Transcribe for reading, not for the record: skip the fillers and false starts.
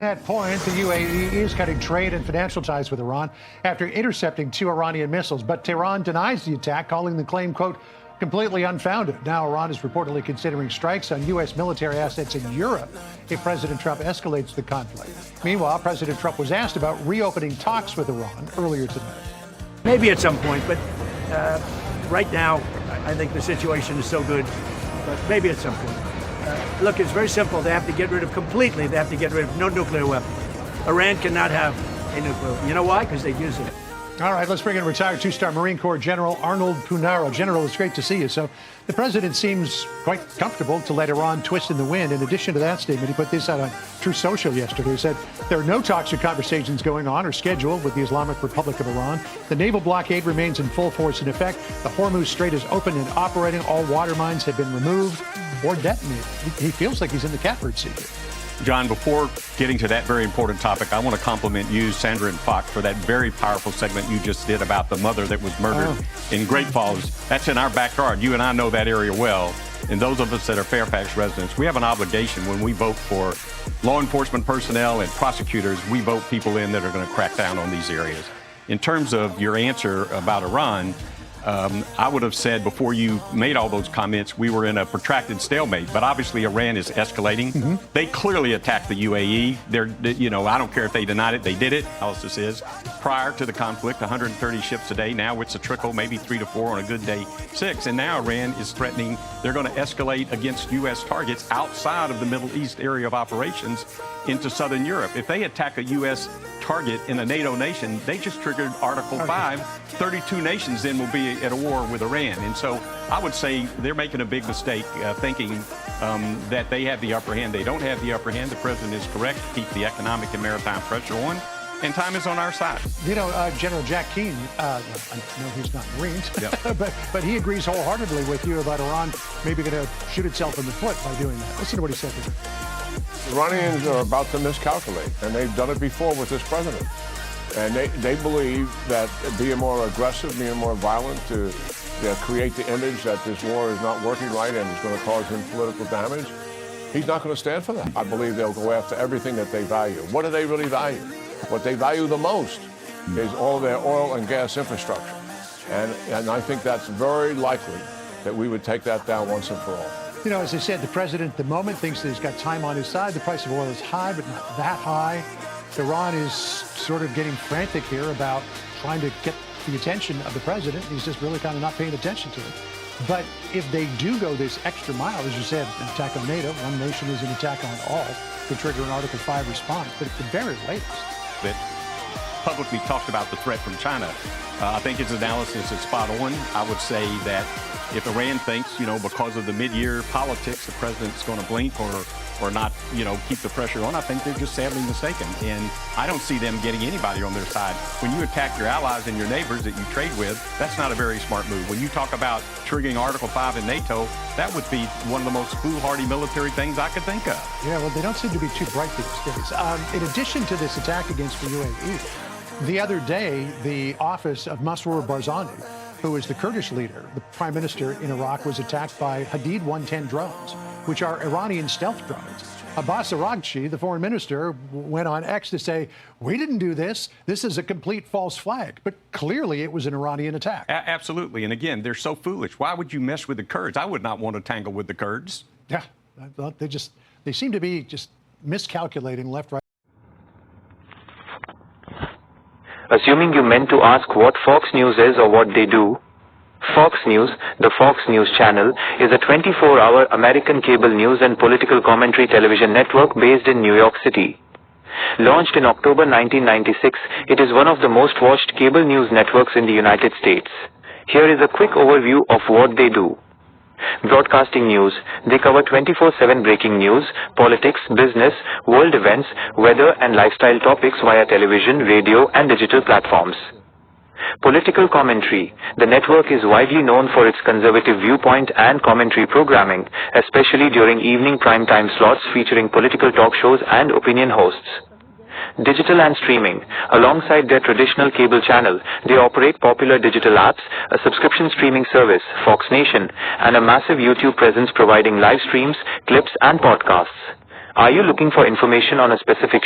At that point, the UAE is cutting trade and financial ties with Iran after intercepting 2 Iranian missiles. But Tehran denies the attack, calling the claim, quote, completely unfounded. Now Iran is reportedly considering strikes on U.S. military assets in Europe if President Trump escalates the conflict. Meanwhile, President Trump was asked about reopening talks with Iran earlier today. Maybe at some point, but right now, I think the situation is so good, but maybe at some point. Look, it's very simple. They have to get rid of completely. They have to get rid of no nuclear weapons. Iran cannot have a nuclear. You know why? Because they've used it. All right, let's bring in retired 2-star Marine Corps General Arnold Punaro. General, it's great to see you. So the president seems quite comfortable to let Iran twist in the wind. In addition to that statement, he put this out on True Social yesterday. He said there are no talks or conversations going on or scheduled with the Islamic Republic of Iran. The naval blockade remains in full force in effect. The Hormuz Strait is open and operating. All water mines have been removed or detonated. He feels like he's in the catbird seat here. John, before getting to that very important topic, I want to compliment you, Sandra and Fox, for that very powerful segment you just did about the mother that was murdered in Great Falls. That's in our backyard. You and I know that area well. And those of us that are Fairfax residents, we have an obligation when we vote for law enforcement personnel and prosecutors, we vote people in that are going to crack down on these areas. In terms of your answer about Iran, I would have said before you made all those comments, we were in a protracted stalemate. But obviously, Iran is escalating. They clearly attacked the UAE. I don't care if they denied it. They did it. Analysis is prior to the conflict, 130 ships a day. Now it's a trickle, maybe 3 to 4 on a good day, 6. And now Iran is threatening they're going to escalate against U.S. targets outside of the Middle East area of operations into southern Europe. If they attack a U.S. target in a NATO nation, they just triggered Article 5. 32 nations then will be at a war with Iran. And so I would say they're making a big mistake thinking that they have the upper hand. They don't have the upper hand. The president is correct to keep the economic and maritime pressure on. And time is on our side. You know, General Jack Keane, I know he's not Marines, but he agrees wholeheartedly with you about Iran maybe going to shoot itself in the foot by doing that. Listen to what he said here. The Iranians are about to miscalculate, and they've done it before with this president. And they believe that being more aggressive, being more violent to create the image that this war is not working right and is going to cause him political damage, he's not going to stand for that. I believe they'll go after everything that they value. What do they really value? What they value the most is all their oil and gas infrastructure. And I think that's very likely that we would take that down once and for all. You know, as I said, the president at the moment thinks that he's got time on his side. The price of oil is high, but not that high. Iran is sort of getting frantic here about trying to get the attention of the president. He's just really kind of not paying attention to it. But if they do go this extra mile, as you said, an attack on NATO, one nation is an attack on all, could trigger an Article 5 response. But at the very latest, that publicly talked about the threat from China. I think his analysis is spot on. I would say that if Iran thinks, because of the mid-year politics, the president's going to blink or not, keep the pressure on, I think they're just sadly mistaken. And I don't see them getting anybody on their side. When you attack your allies and your neighbors that you trade with, that's not a very smart move. When you talk about triggering Article 5 in NATO, that would be one of the most foolhardy military things I could think of. Yeah, well, they don't seem to be too bright these days. In addition to this attack against the UAE, the other day, the office of Masroor Barzani, who is the Kurdish leader, the prime minister in Iraq, was attacked by Hadid 110 drones, which are Iranian stealth drones. Abbas Araghchi, the foreign minister, went on X to say, we didn't do this. This is a complete false flag. But clearly it was an Iranian attack. Absolutely. And again, they're so foolish. Why would you mess with the Kurds? I would not want to tangle with the Kurds. Yeah, they seem to be just miscalculating left, right. Assuming you meant to ask what Fox News is or what they do, Fox News, the Fox News channel, is a 24-hour American cable news and political commentary television network based in New York City. Launched in October 1996, it is one of the most watched cable news networks in the United States. Here is a quick overview of what they do. Broadcasting news. They cover 24/7 breaking news, politics, business, world events, weather and lifestyle topics via television, radio and digital platforms. Political commentary. The network is widely known for its conservative viewpoint and commentary programming, especially during evening primetime slots featuring political talk shows and opinion hosts. Digital and streaming. Alongside their traditional cable channel, they operate popular digital apps, a subscription streaming service, Fox Nation, and a massive YouTube presence providing live streams, clips, and podcasts. Are you looking for information on a specific